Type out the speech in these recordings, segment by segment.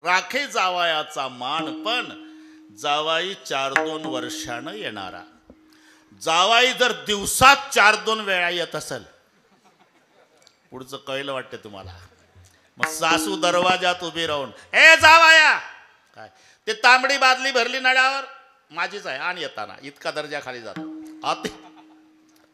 राखे जावयाचा मान, पण जावाई 4-2 वर्षानं येणारा. जावाई जर दिवसात 4-2 वेळा येत असेल, पुढचं कळलं वाटते तुम्हाला. मग सासू दरवाजात उभी राहून, ए जावाया, काय ते तांबडी बादली भरली नळ्यावर, माझीच आहे, आणि येताना इतका दर्जा खाली जातो.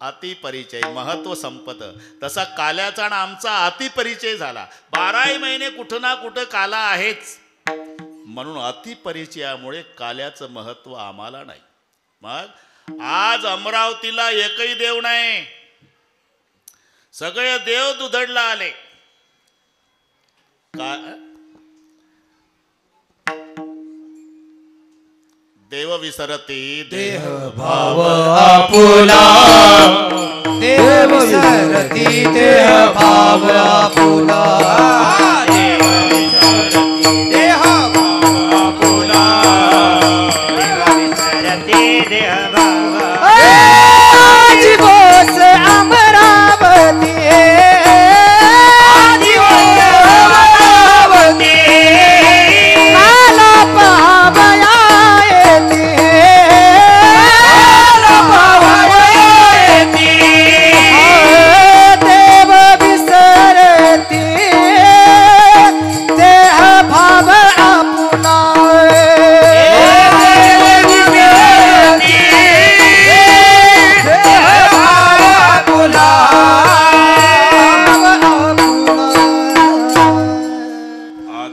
अति परिचय, महत्व संपत. तसा काल्याचा आणि आमचा अति परिचय झाला. 12 महिने कुठं ना कुठं काला आहेच, म्हणून अति परिचयामुळे काल्याचं महत्व आम्हाला नाही. मग आज अमरावतीला एकही देव नाही, सगळे देव दुधडला आले. देव विसरती देह भाव आपुला, देव विसरती देह भाव आपुला, देव विसरती देह भाव आपुला, देव विसरती देह भाव.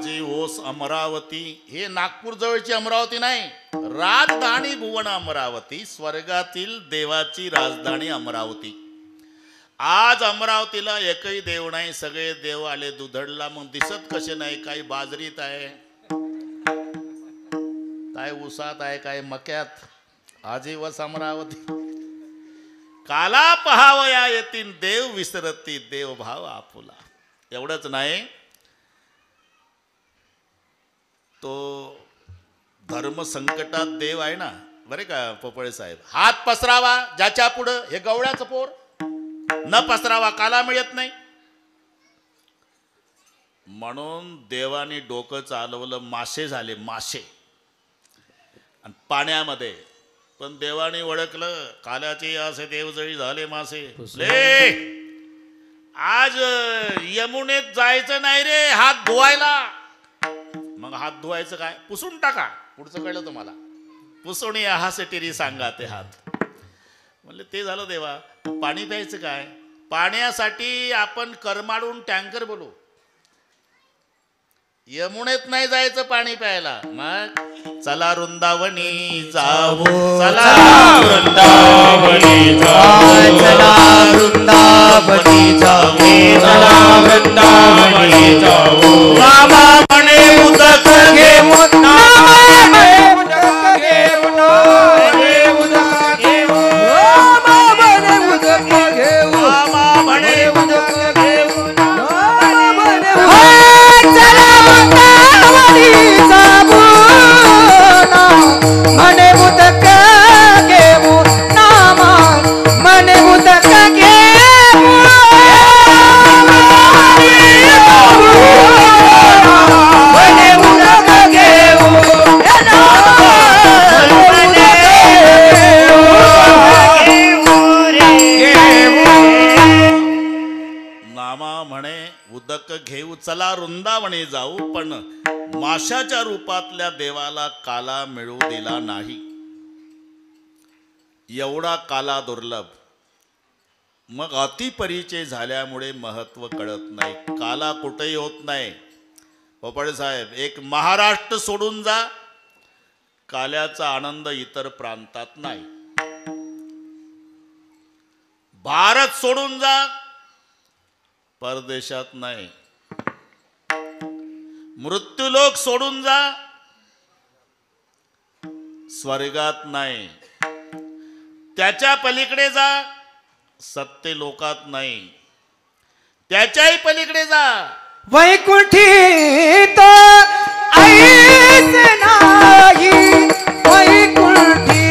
दिवस अमरावती, नागपूर जवळची अमरावती नाही, राजधानी भुवन अमरावती, स्वर्गातील देवाची राजधानी अमरावती. आज अमरावतीला एकही देव नाही, सगळे देव आले दुधडला. मग दिसत कसे नाही? काही बाजरीत आहे, काय उसात आहे, काय मक्यात. आजीवस अमरावती. काला पहावया येतील देव विसरती देव भाव आपुला. एवढंच नाही, तो धर्म संकटात देव आहे ना, बरे का पोपळे साहेब. हात पसरावा ज्याच्या पुढं, हे गवळ्याचं पोर, न पसरावा काला मिळत नाही. म्हणून देवानी डोकं चालवलं, मासे झाले मासे आणि पाण्यामध्ये. पण देवानी ओळखलं, काल्याचे असे देवजळी झाले मासे. ले आज यमुनेत जायचं नाही रे हात धुवायला. मग हात धुवायचं काय? पुसून टाका. पुढचं कळलं तुम्हाला? पुसून यासाठी सांगा ते हात. म्हणले ते झालं देवा. पाणी प्यायचं काय? पाण्यासाठी आपण करमाडून टँकर बोलू. यमुनेत नाही जायचं पाणी प्यायला. मग चला वृंदावनी जाऊ, चला वृंदावनी जाऊ, चला वृंदावनी जाऊ, चला वृंदावनी जाऊ. बाबा म्हणे उदक घेऊ, घेऊ, चला वृंदावनी जाऊ. पण माशाच्या रूपातल्या देवाला काला मिळू दिला नाही. एवढा काला दुर्लभ. मग अतिपरिचय झाल्यामुळे महत्व कळत नाही. काला कुठेही होत नाही. पोपळे साहेब, एक महाराष्ट्र सोडून जा, काल्याचा आनंद इतर प्रांतात नाही. भारत सोडून जा, परदेशात नाही. मृत्यूलोक सोडून जा, स्वर्गात नाही. त्याच्या पलीकडे जा, सत्य लोकात नाही. त्याच्याही पलीकडे जा, वैकुंठी तो ऐस नाही, वैकुंठी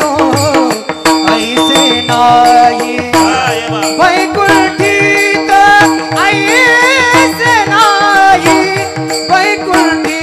तो ऐसे नाही, वैकुंठी तो ऐस नाही, वैकुंठी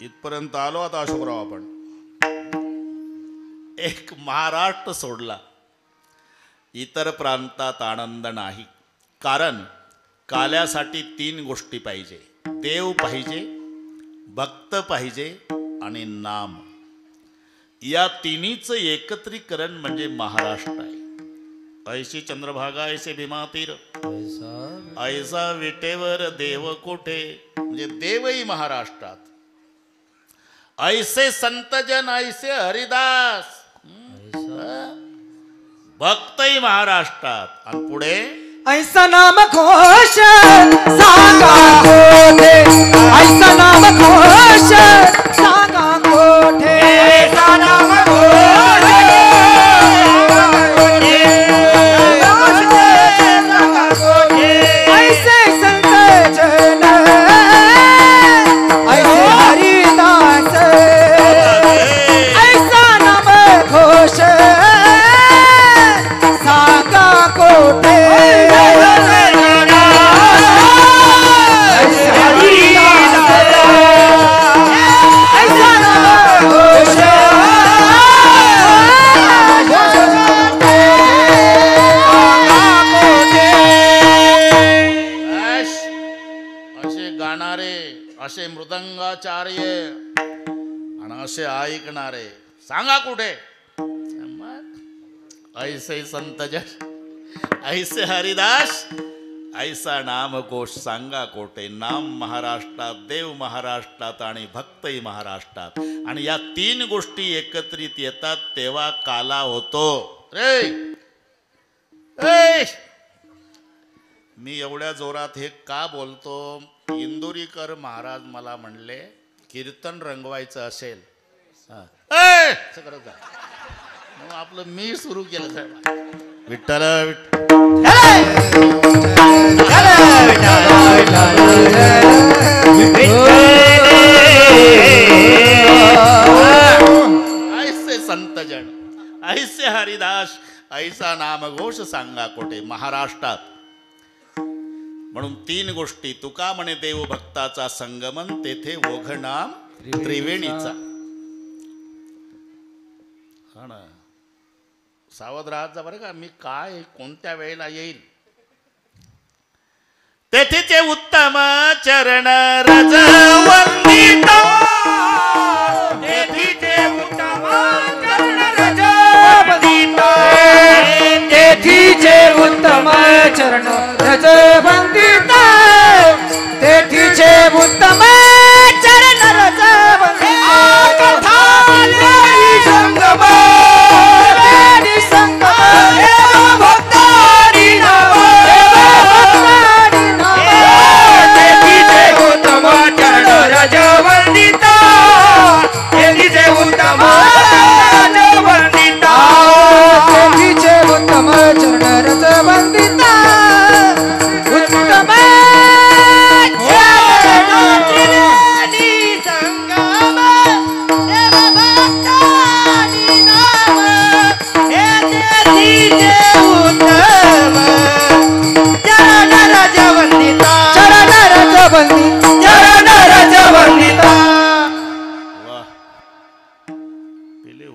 इथपर्यंत आलो आता अशोकराव आपण. एक महाराष्ट्र सोडला, इतर प्रांतात आनंद नाही. कारण काल्यासाठी 3 गोष्टी पाहिजे. देव पाहिजे, भक्त पाहिजे आणि नाम. या तिन्हीचं एकत्रीकरण म्हणजे महाराष्ट्र आहे. ऐशी चंद्रभागा ऐसे भीमातीर, ऐसा विटेवर देव कोठे. म्हणजे देवही महाराष्ट्रात. ऐसे संतजन ऐसे हरिदास, भक्तही महाराष्ट्रात. आणि पुढे ऐसा नाम घोष सांगा कोठे, ऐसा नाम घोष सांगा कोठे, ऐसा नाम घोष सांगा कोठे. ऐसे संत जन ऐसे हरिदास, ऐसा नाम घोष सांगा कोठे. असे मृदंगाचार्य आणि असे ऐकणारे सांगा कुठे. ऐसे संतजन ऐसे हरिदास, ऐसा नामकोश सांगा कोठे. नाम महाराष्ट्रात, देव महाराष्ट्रात आणि भक्तही महाराष्ट्रात. आणि या 3 गोष्टी एकत्रित येतात तेव्हा काला होतो रे. मी एवढ्या जोरात हे का बोलतो. इंदुरीकर महाराज मला म्हणले कीर्तन रंगवायचं असेल आपलं मी सुरू केलं साहेब. विठ्ठल ऐसे संतजन ऐसे हरिदास, ऐसा नामघोष सांगा कोठे. महाराष्ट्रात म्हणून 3 गोष्टी. तुका म्हणे देव भक्ताचा संगमन, तेथे ओघ नाम त्रिवेणीचा. हा ना, सावध राहायचा बरं का. मी काय कोणत्या वेळेला येईल. तेथेचे उत्तम चरण रज वंदित, तेथीचे उत्तम चरण रज वंदित, तेथीचे उत्तम चरण रज वंदित, तेथीचे उत्तम चरण रज वंदित.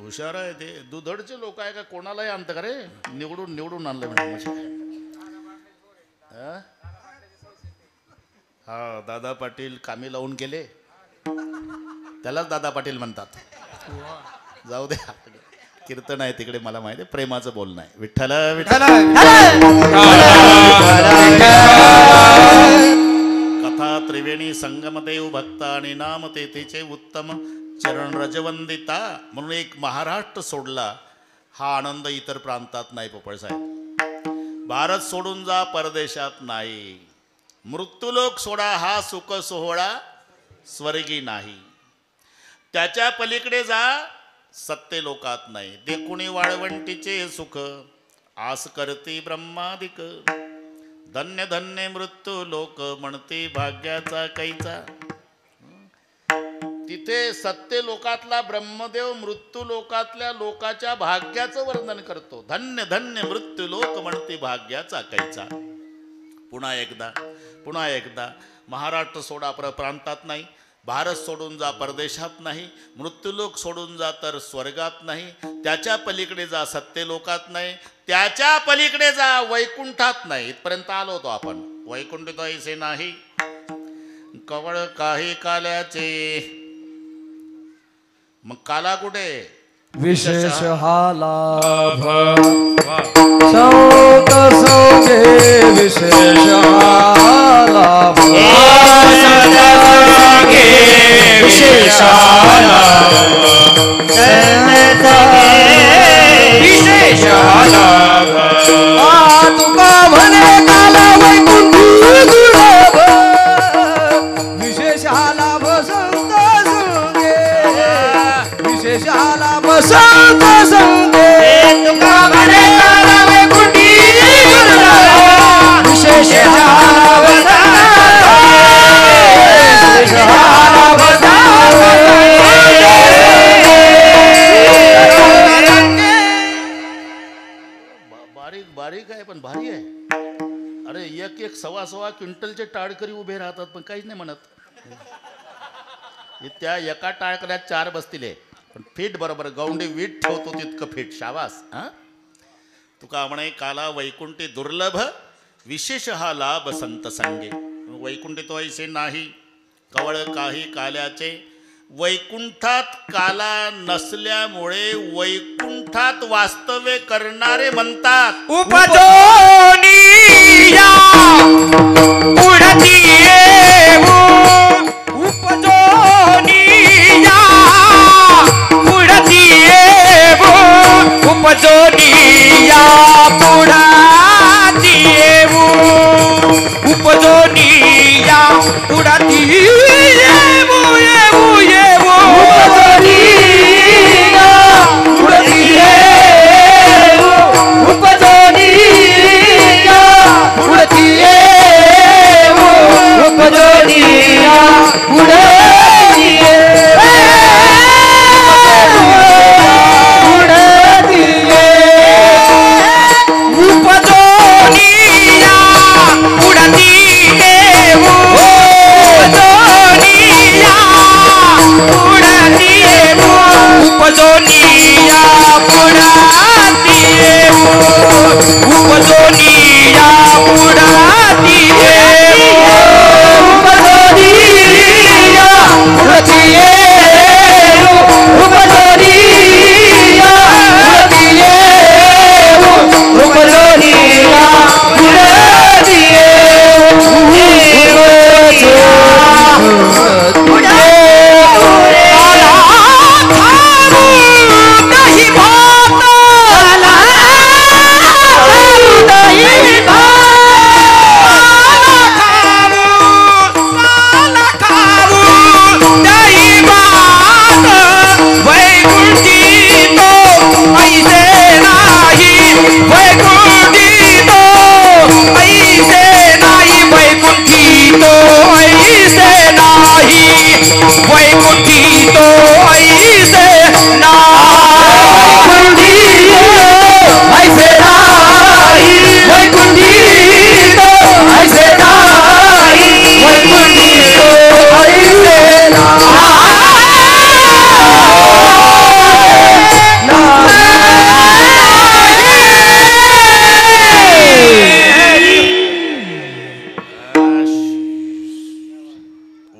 हुशार आहे ते. दुधडचे लोक आहे का कोणालाही आणतं का रे. निवडून निवडून आणलं म्हणजे. हा दादा पाटील कामी लावून गेले, त्यालाच दादा पाटील म्हणतात. जाऊ दे, कीर्तन आहे तिकडे मला माहिती आहे. प्रेमाचं बोलणं आहे. विठ्ठल विठ्ठल. कथा त्रिवेणी संगमदेव भक्त आणि नाम तेथीचे उत्तम चरण रजवंदिता. म्हणून एक महाराष्ट्र सोडला हा आनंद इतर प्रांतात नाही पोपळसाहेब. भारत सोडून जा परदेशात नाही. मृत्यूलोक सोडा हा सुख सोहळा स्वर्गी नाही. त्याच्या पलीकडे जा सत्य लोकात नाही. देखुणी वाळवंटीचे सुख आस करती ब्रह्मादिक. धन्य धन्य मृत्यू लोक म्हणते भाग्याचा कैचा. तिथे सत्य लोकातला ब्रह्मदेव मृत्यू लोकातल्या लोकाच्या भाग्याचं वर्णन करतो. धन्य धन्य मृत्यू लोक म्हणते भाग्याचा कैचा. पुन्हा एकदा महाराष्ट्र सोडा प्रांतात नाही. भारत सोडून जा परदेशात नाही. मृत्यूलोक सोडून जा तर स्वर्गात नाही. त्याच्या पलीकडे जा सत्य लोकात नाही. त्याच्या पलीकडे जा वैकुंठात नाही. इथपर्यंत आलो होतो आपण. वैकुंठ तो ऐसे नाही कवळ काही काल्याचे. मग काला कुठे? विशेष हा लाभ सौत सौगे विशेष हा लाभ विशेष हा लाभ विशेष हा लाभ. तुका म्हणे काला वैकुंठी दुर्लभ विशेष हा लाभ संत संगे विशेष हा लाभ संत संगे. तुका म्हणे काला वैकुंठी दुर्लभ विशेष हा लाभ विशेष हा लाभ बारीक आहे पण भारी आहे. अरे एक सव्वा क्विंटलचे टाळकरी उभे राहतात पण काहीच नाही म्हणत. त्या एका टाळकऱ्यात 4 बसतील. पण फिट बरोबर गौंडी वीट ठेवतो तितकं फिट. शाबास. तुका म्हणे काला वैकुंठी दुर्लभ विशेष हा लाभ संत संगे. वैकुंठी तो ऐसे नाही कवळ काही काल्याचे. वैकुंठात काला नसल्यामुळे वैकुंठात वास्तव्य करणारे म्हणतात उपजोनिया उडती येऊ. उपजोनिया उडती येऊ. उपजोनिया उडती येऊ. उपजोनिया उडती येऊ येऊ येऊ. उपजोनिया उडती येऊ. उपजोनिया उडती येऊ. उपजोनिया उडती येऊ. उडती येऊ. उपजोनिया उडती येऊ. उपजोनिया उडती येऊ. उपजोनिया उडती येऊ. उपजोनिया उडती येऊ. उपजोनिया उडती येऊ. उपजोनिया उडती येऊ. उपजोनिया उडती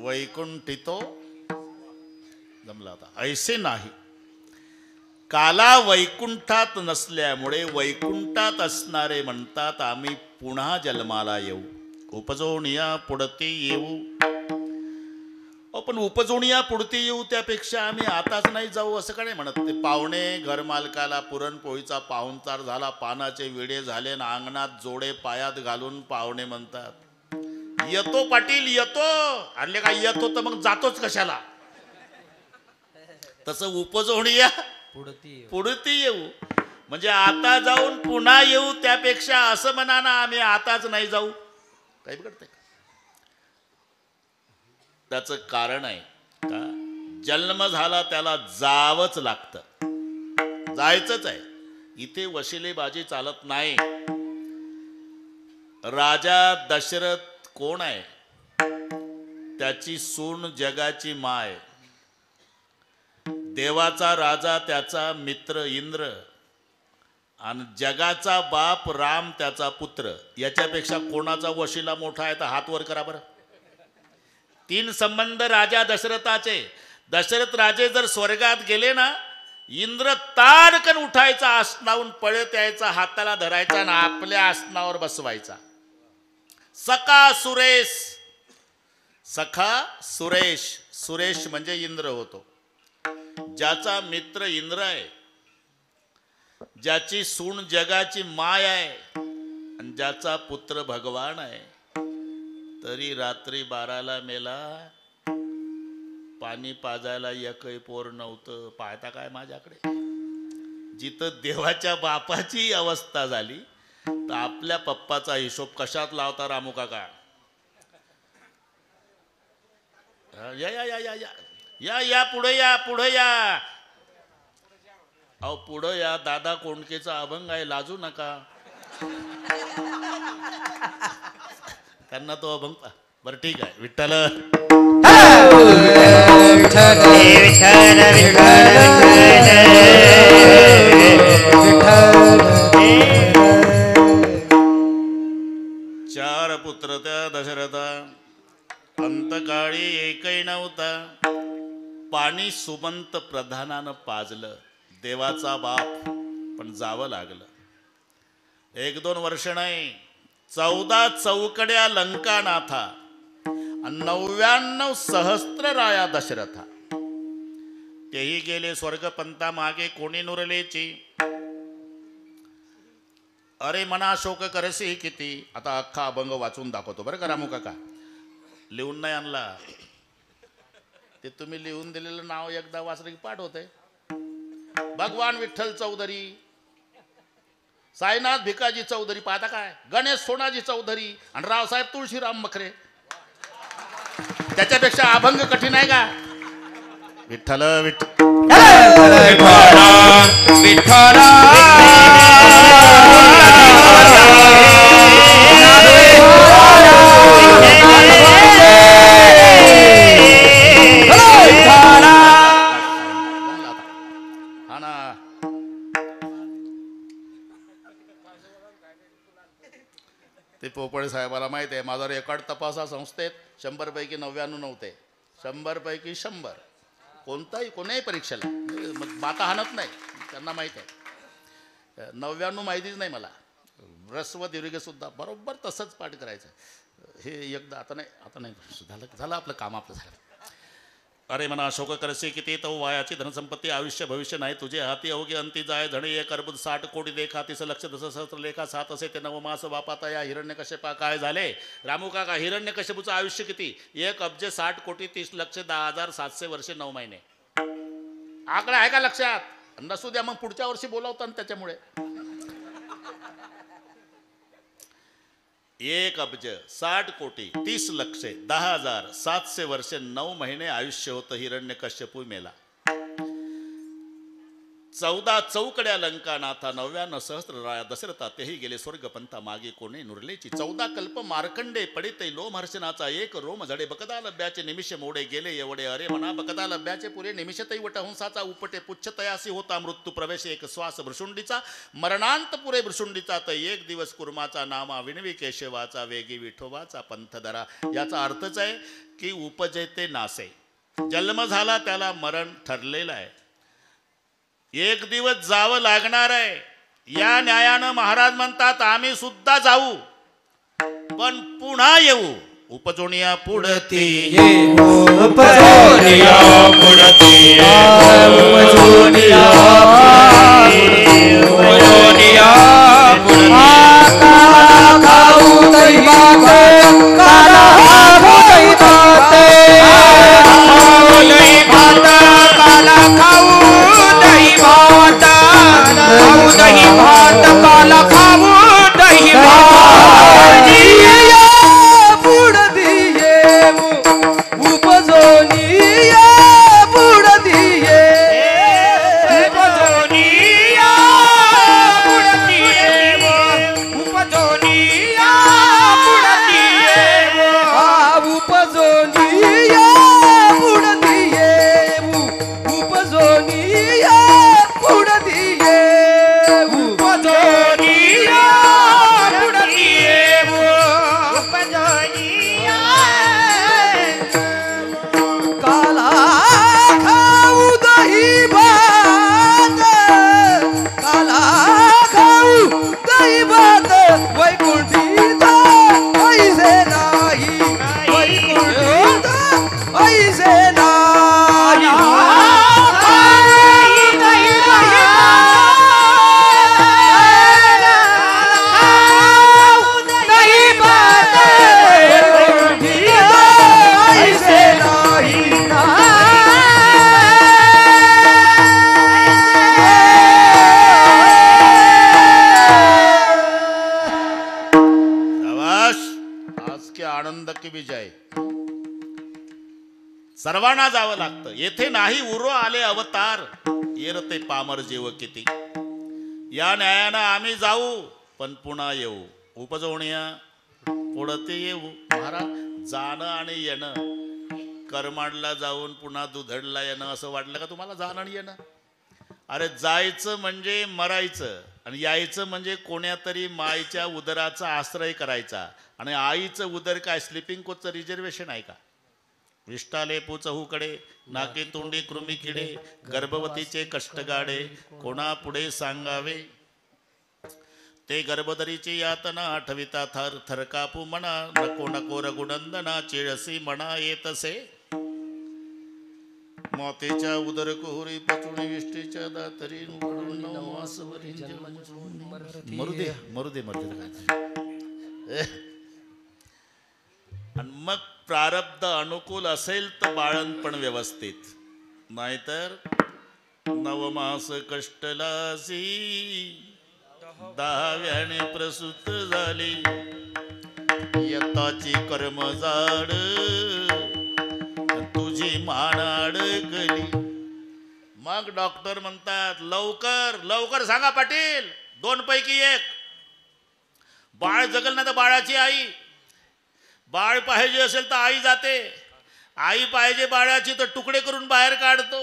वैकुंठितो जमला होता. ऐसे नाही काला वैकुंठात नसल्यामुळे वैकुंठात असणारे म्हणतात आम्ही पुन्हा जन्माला येऊ. उपजोनिया पुढते येऊ. पण उपजोणीया पुढती येऊ त्यापेक्षा आम्ही आताच नाही जाऊ असं का नाही म्हणत ते पाहुणे घरमालकाला पुरणपोळीचा पाहुणचार झाला पानाचे विडे झाले ना अंगणात जोडे पायात घालून पाहुणे म्हणतात येतो पाटील येतो आणले का येतो तर मग जातोच कशाला तसं उपजोणीया पुढती येऊ म्हणजे आता जाऊन पुन्हा येऊ त्यापेक्षा असं म्हणा ना आम्ही आताच नाही जाऊ काही बिघडतंय त्याचं कारण आहे का जन्म झाला त्याला जावंच लागतं जायचंच आहे इथे वशिलेबाजी चालत नाही राजा दशरथ कोण आहे त्याची सून जगाची माय देवाचा राजा त्याचा मित्र इंद्र आणि जगाचा बाप राम त्याचा पुत्र याच्यापेक्षा कोणाचा वशिला मोठा आहे तर हात वर करा बरं 3 संबंध राजा दशरथाचे दशरथ राजे जर स्वर्गात गेले ना इंद्र ताडकन उठायचा आसनावून पळत यायचा हाताला धरायचा ना आपल्या आसनावर बसवायचा सखा सुरेश सुरेश म्हणजे इंद्र होतो ज्याचा मित्र इंद्र आहे ज्याची सून जगाची माय आहे आणि ज्याचा पुत्र भगवान आहे तरी रात्री 12ला मेला पाणी पाजायला एकही पोर नव्हतं पाहता काय माझ्याकडे जिथं देवाच्या बापाची अवस्था झाली तर आपल्या पप्पाचा हिशोब कशात लावता रामू काका या या या या या या पुढे या अहो पुढं या दादा कोंडकेचा अभंग आहे लाजू नका त्यांना तो अभंग बरं ठीक आहे विठ्ठल चार पुत्र त्या दशरथा अंतकाळी एकही नव्हता पाणी सुमंत प्रधानानं पाजलं देवाचा बाप पण जावं लागलं 1-2 वर्ष नाही 14 चौकड्या लंकानाथा 99 सहस्त्र राया दशरथा तेही गेले स्वर्गपंथा मागे कोणी नुरलेची अरे मना शोक करसी किती आता अख्खा अभंग वाचून दाखवतो बरं का रामू काका लिहून नाही आणला ते तुम्ही लिहून दिलेलं नाव एकदा वाचलं की पाठ होतंय भगवान विठ्ठल चौधरी साईनाथ भिकाजी चौधरी पाहता काय गणेश सोनाजी चौधरी आणि रावसाहेब तुळशीराम मखरे त्याच्यापेक्षा अभंग कठीण आहे का विठ्ठल ते पोपळे साहेबाला माहिती आहे माझा रेकॉर्ड तपासा संस्थेत 100 पैकी 99 नव्हते 100 पैकी 100 कोणत्याही परीक्षेला बाता हाणत नाही त्यांना माहिती आहे 99 माहितीच नाही मला ह्रस्व दीर्घ सुद्धा बरोबर तसंच पाठ करायचं हे एकदा आता नाही झालं आपलं काम आपलं झालं अरे मना शोक करसे किती तो वायाची धनसंपत्ती आयुष्य भविष्य नाही तुझे हाती अवघे अंती जाय धणे एक अर्बुद 60 कोटी देखा 30 लक्ष 10 सहस्त्र लेखा 7 असे ते 9 मास बापाता या हिरण्यकश्यपा काय झाले रामू काका हिरण्यकश्यपूचं आयुष्य किती 1 अब्ज 60 कोटी 30 लक्ष 10,700 वर्षे 9 महिने आकडा आहे का लक्षात नसू द्या मग पुढच्या वर्षी बोलावतात त्याच्यामुळे 1 अब्ज 60 कोटी 30 लक्ष 10,700 वर्षे 9 महिने आयुष्य होतं हिरण्यकश्यपू मेला 14 चौकड्या लंका नाथा 99 सहस्त्र राया दशरथा तेही गेले स्वर्गपंथा मागे कोणी नुरलेची 14 कल्प मार्कंडे पडिते लोमहर्षणाचा एक रोम झडे बकदा लब्याचे निमिष मोडे गेले एवढे अरे म्हणा बकदा लब्याचे पुरे निमिषतही वटहंसाचा उपटे पुच्छतयासी होता मृत्यू प्रवेश एक श्वास भृशुंडीचा मरणांत पुरे भृशुंडीचा तर एक दिवस कुर्माचा नामा विणवी केशवाचा वेगी विठोबाचा पंथ धरा याचा अर्थच आहे की उपजते नासे जन्म झाला त्याला मरण ठरलेलं आहे एक दिवस जावं लागणार आहे या न्यायानं महाराज म्हणतात आम्ही सुद्धा जाऊ पण पुन्हा येऊ उपजोनिया पुढती उपजोनिया पुढती उपजोनिया उपजोनिया काला खाऊ दही भात काला खाऊ दही भात दही भात काला खाऊ दही भात खाऊ दही भात काला खाऊ दही भात उपजोनिया पुढतीये उपजोनिया पुढतीये उपजोनिया पुढतीये उपजोनिया पुढतीये उपजोनिया पुढतीये उपजोनिया पुढतीये उपजोनिया काला खाऊ दही भात काला खाऊ दही भात वैकुंठीत ऐसे नाही वैकुंठीत ऐसे नाही आनंद की विजय. सर्वांना जावं लागतं. येथे नाही उरो आले अवतार येरते पामर जीव किती. या न्यायानं आम्ही जाऊ पण पुन्हा येऊ. उपजवण्या पुढते येऊ. महाराज जाणं आणि येणं करमाडला जाऊन पुन्हा दुधडला येणं असं वाटलं का तुम्हाला? जाणं आणि येणं. अरे जायचं म्हणजे मरायचं आणि यायचं म्हणजे कोण्यातरी माईच्या उदराचा आश्रय करायचा. आणि आईचं उदर काय स्लिपिंग कोचचं रिझर्वेशन आहे का? विष्टाले पुचहूकडे नाके तोंडी कृमी किडे गर्भवतीचे कष्टगाडे कोणा पुढे सांगावे. ते गर्भदरीची यातना आठविता थर थर कापू म्हणा नको नको रघुनंदना चिळसी म्हणा येतसे. मातेच्या उदर कोहरी पचुणी विष्टीच्या दातरी मरुदे मरुदे मरुदे. आणि मग प्रारब्ध अनुकूल असेल तर बाळणपण व्यवस्थित. नाहीतर नवमास कष्टलासी 10व्याने प्रसूत झाली यताची कर्मजाड तुझी मान अडकली. मग डॉक्टर म्हणतात लवकर लवकर सांगा पाटील 2 पैकी 1 बाळ जगल ना तर बाळाची आई. बाळ पाहिजे असेल तर आई जाते. आई पाहिजे बाळाची तर तुकडे करून बाहेर काढतो.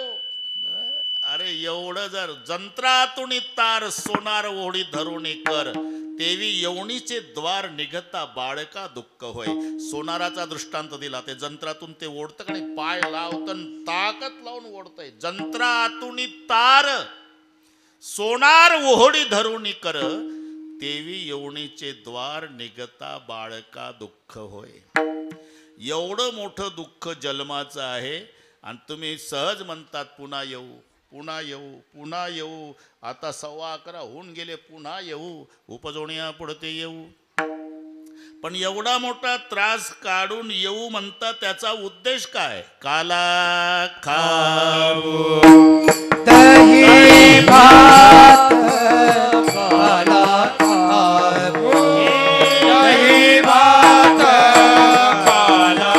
अरे एवढं जर जंत्रातून तार सोनार ओढी धरून कर तेवी यवणीचे द्वार निघता बाळका दुःख होय. सोनाराचा दृष्टांत दिला. ते जंत्रातून ते ओढतं आणि पाय लावतं ताकद लावून ओढतंय. जंत्रातून तार सोनार ओढी धरून कर तेवी यवणीचे द्वार निघता बाळका दुःख होय. एवढं मोठं दुःख जन्माचं आहे आणि तुम्ही सहज म्हणतात पुन्हा येऊ पुन्हा येऊ पुन्हा येऊ. आता 11:15 होऊन गेले पुन्हा येऊ. उपजवण्या पुढते येऊ. पण एवढा मोठा त्रास काढून येऊ म्हणता त्याचा उद्देश काय? काला खाऊ दही भात काला खाऊ दही भात काला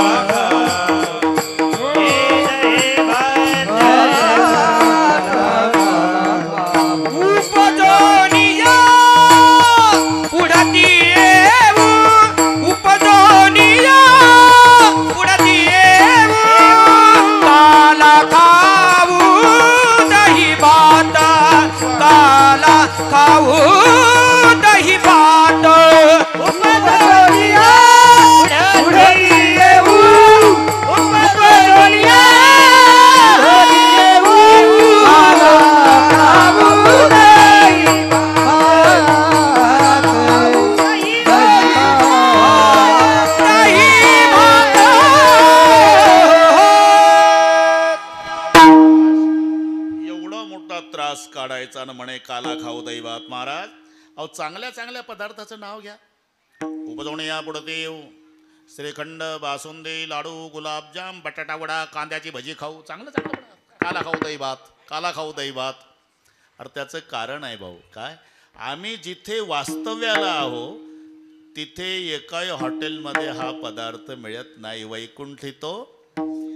उपजोनिया पुढती येऊ उपजोनिया पुढती येऊ काला खाऊ दही भात काला खाऊ दही भात उपजोनिया पुढती येऊ उपजोनिया पुढती येऊ काला खाऊ दही भात दही भात काला खाऊ दैवात. महाराज अहो चांगल्या चांगल्या पदार्थाचं नाव घ्या. उपजवणे या पुढे देव. श्रीखंड, बासुंदी, लाडू, गुलाबजाम, बटाटा वडा, कांद्याची भजी खाऊ. चांगलं चांगलं वडा. काला खाऊ दैवात, काला खाऊ दैवात. अरे त्याचं कारण आहे भाऊ. काय? आम्ही जिथे वास्तव्याला आहो तिथे एकाही हॉटेलमध्ये हा पदार्थ मिळत नाही. वैकुंठी तो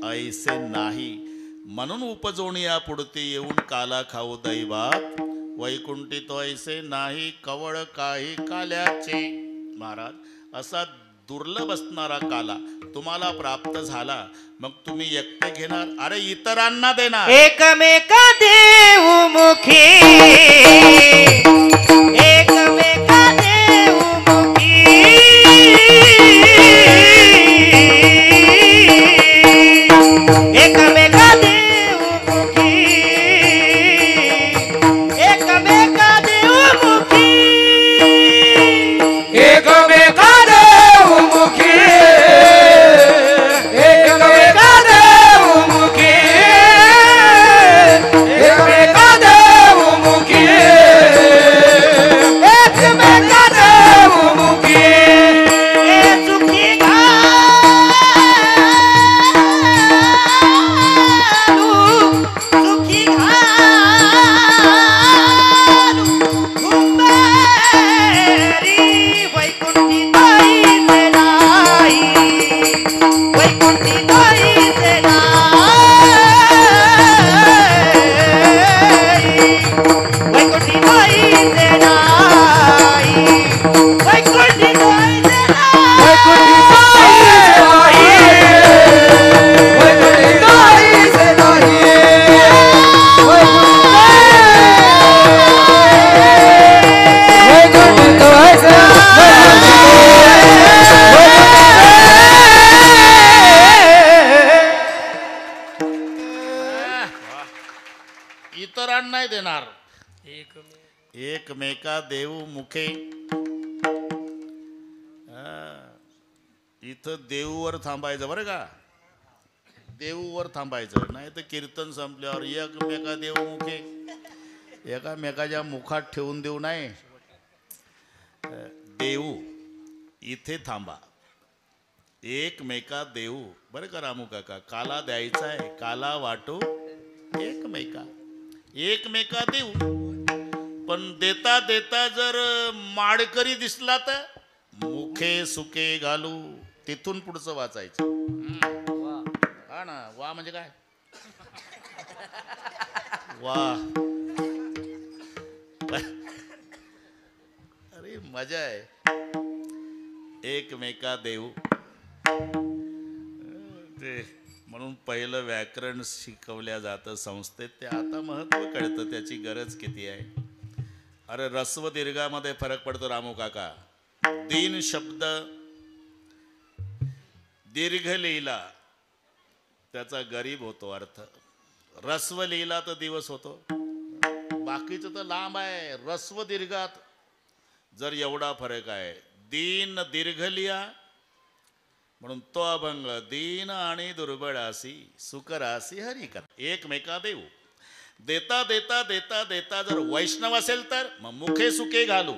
ऐसे नाही. म्हणून उपजोनिया पुढती येऊन काला खाऊ दैवात. वैकुंठी तो ऐसे नाही कवळ काही काल्याचे. महाराज असा दुर्लभ असणारा काला तुम्हाला प्राप्त झाला मग तुम्ही एकटे घेणार? अरे इतरांना देणार. एकमेका देव मुखी एकमेका देव मुखी एकमेका देव मुखी एकमेका देव मुखी एकमेका देव मुखी एकमेका देव मुखी एकमेका देव मुखी एकमेका देव मुखी ए सुखी घालू सुखी घालू कुंभारी वैकुंठी ताई से नाही वैकुंठी ताई से नाही वैकुंठी ताई से नाही वैकुंठी ताई से वैकुंठी ताई से नाही वैकुंठी ताई से इतरांना नाही देणार. एकमेका देव मुखे. इथं देऊवर थांबायचं बरं का. देऊवर थांबायचं नाही तर कीर्तन संपल्यावर एकमेका देव मुखे एकामेकाच्या मुखात ठेवून देऊ नाही. देऊ इथे थांबा. एकमेका देऊ बरं का रामू काका. काला द्यायचा आहे काला वाटू एकमेका एकमेका देऊ. पण देता देता जर माडकरी दिसला तर मुखे सुके घालू. तिथून पुढचं वाचायचं. हा ना. वा म्हणजे काय? वा. अरे मजा आहे. एकमेका देऊ. ते म्हणून पहिलं व्याकरण शिकवल्या जातं संस्थेत. ते आता महत्त्व कळतं त्याची गरज किती आहे. अरे रस्व दीर्घामध्ये फरक पडतो रामू काका. दीन शब्द दीर्घ लिहिला त्याचा गरीब होतो अर्थ. रस्व लिहिला तर दिवस होतो. बाकीचं तर लांब आहे. रस्व दीर्घात जर एवढा फरक आहे. दीन दीर्घ लिहा म्हणून तो अभंग. दीन आणि दुर्बळासी सुकरासी हरिकर. एकमेका देऊ. देता देता देता देता जर वैष्णव असेल तर मग मुखे सुके घालू.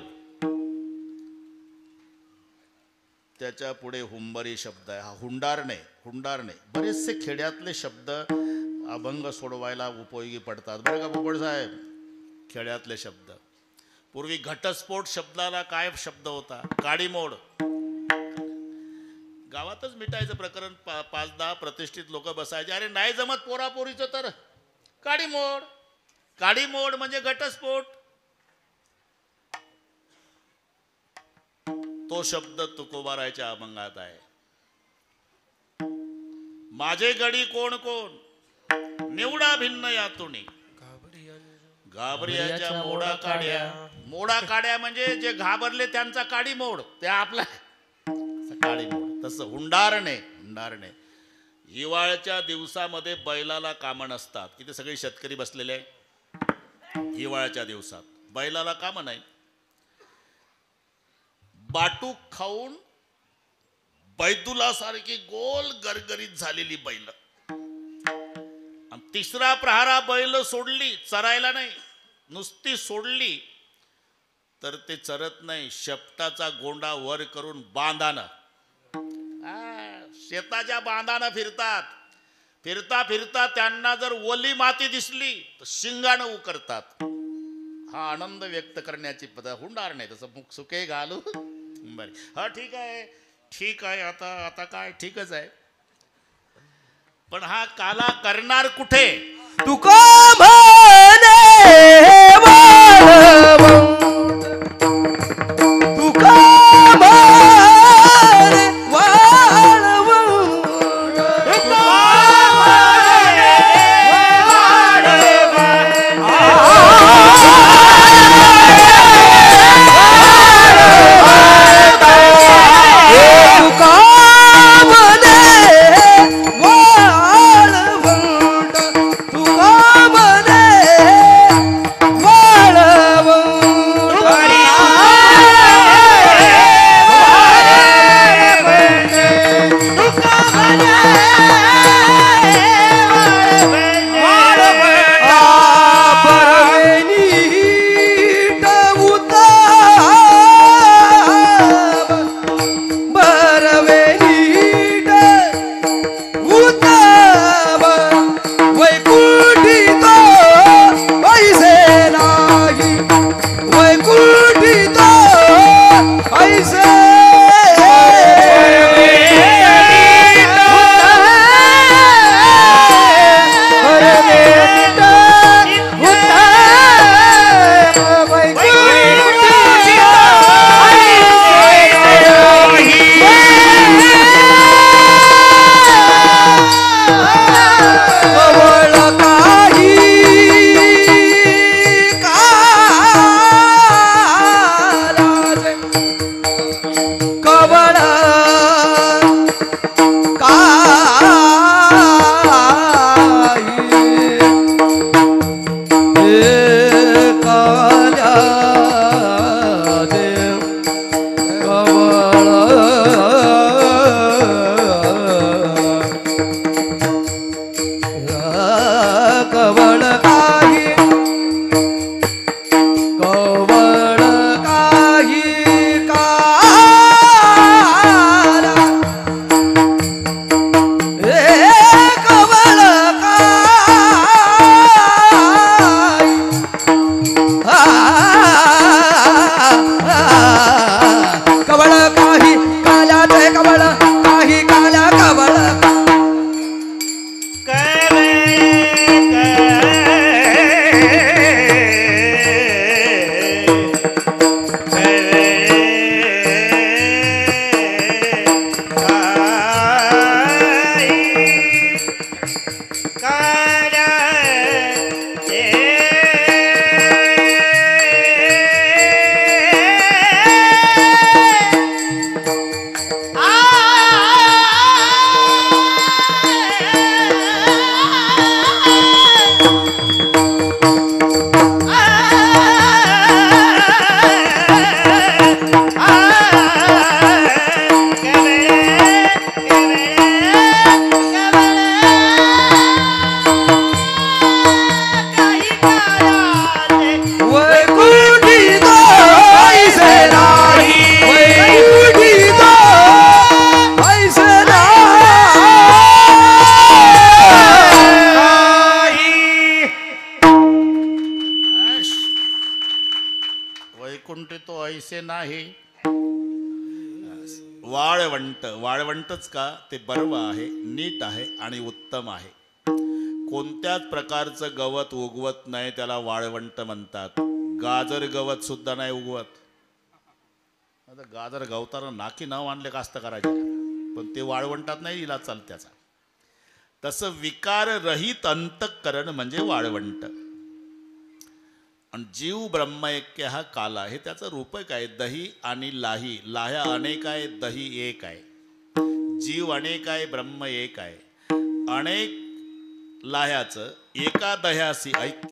त्याच्या पुढे हुंबरी शब्द आहे. हा हुंडारणे. हुंडारणे बरेचसे खेड्यातले शब्द अभंग सोडवायला उपयोगी पडतात बरं का पोपट साहेब. खेड्यातले शब्द. पूर्वी घटस्फोट शब्दाला काय शब्द होता? काडीमोड. गावातच मिटायचं प्रकरण. 5-10 प्रतिष्ठित लोक बसायचे. अरे नाही जमत पोरापोरीचं तर काडीमोड. काडीमोड म्हणजे घटस्फोट. तो शब्द तुकोबारायच्या अभंगात आहे. माझे गडी कोण कोण निवडा भिन्न यातुनी घाबरियाच्या मोडा काड्या. मोडा काड्या म्हणजे जे घाबरले त्यांचा काडीमोड. ते आपला काडीमोड. तसं हुंडारणे. हुंडारणे. हिवाळ्याच्या दिवसामध्ये बैलाला कामं नसतात. इथे सगळे शेतकरी बसलेले आहे. हिवाळ्याच्या दिवसात बैलाला कामं नाही. बाटूक खाऊन बैदुलासारखी गोल गरगरीत झालेली बैल. तिसरा प्रहारा बैल सोडली चरायला नाही. नुसती सोडली तर ते चरत नाही, शेपटाचा गोंडा वर करून बांधानं शेताच्या बांधानं फिरतात. फिरता फिरता त्यांना जर ओली माती दिसली तर शिंगानं उकरतात. हा आनंद व्यक्त करण्याची पद्धत. हुंडार नाही तसं मुख सुके घालू बरे. हा ठीक आहे, ठीक आहे, आता आता काय ठीकच आहे. पण हा काला करणार कुठे? तुका म्हणे वाळवंट, तुका म्हणे वाळवंट, तुका म्हणे वैकुंठी तो ऐसे नाही. वाळवंट, वाळवंटच का ते बर्व आहे, नीट आहे आणि उत्तम आहे. कोणत्याच प्रकारचं गवत उगवत नाही त्याला वाळवंट म्हणतात. गाजर गवत सुद्धा नाही उगवत. आता गाजर गवताना नाकी नाव आणले कास्तकाराच्या, पण ते वाळवंटात नाही इला चालत्याचा. तसं विकाररहित अंतःकरण म्हणजे वाळवंट. आणि जीव ब्रह्मैक्य हा काल आहे. त्याचं रूप काय? दही आणि लाही. लाह्या अनेक आहे, दही एक आहे. जीव अनेक आहे, ब्रह्म एक आहे. अनेक लाह्याचं एका दह्यासी ऐक्य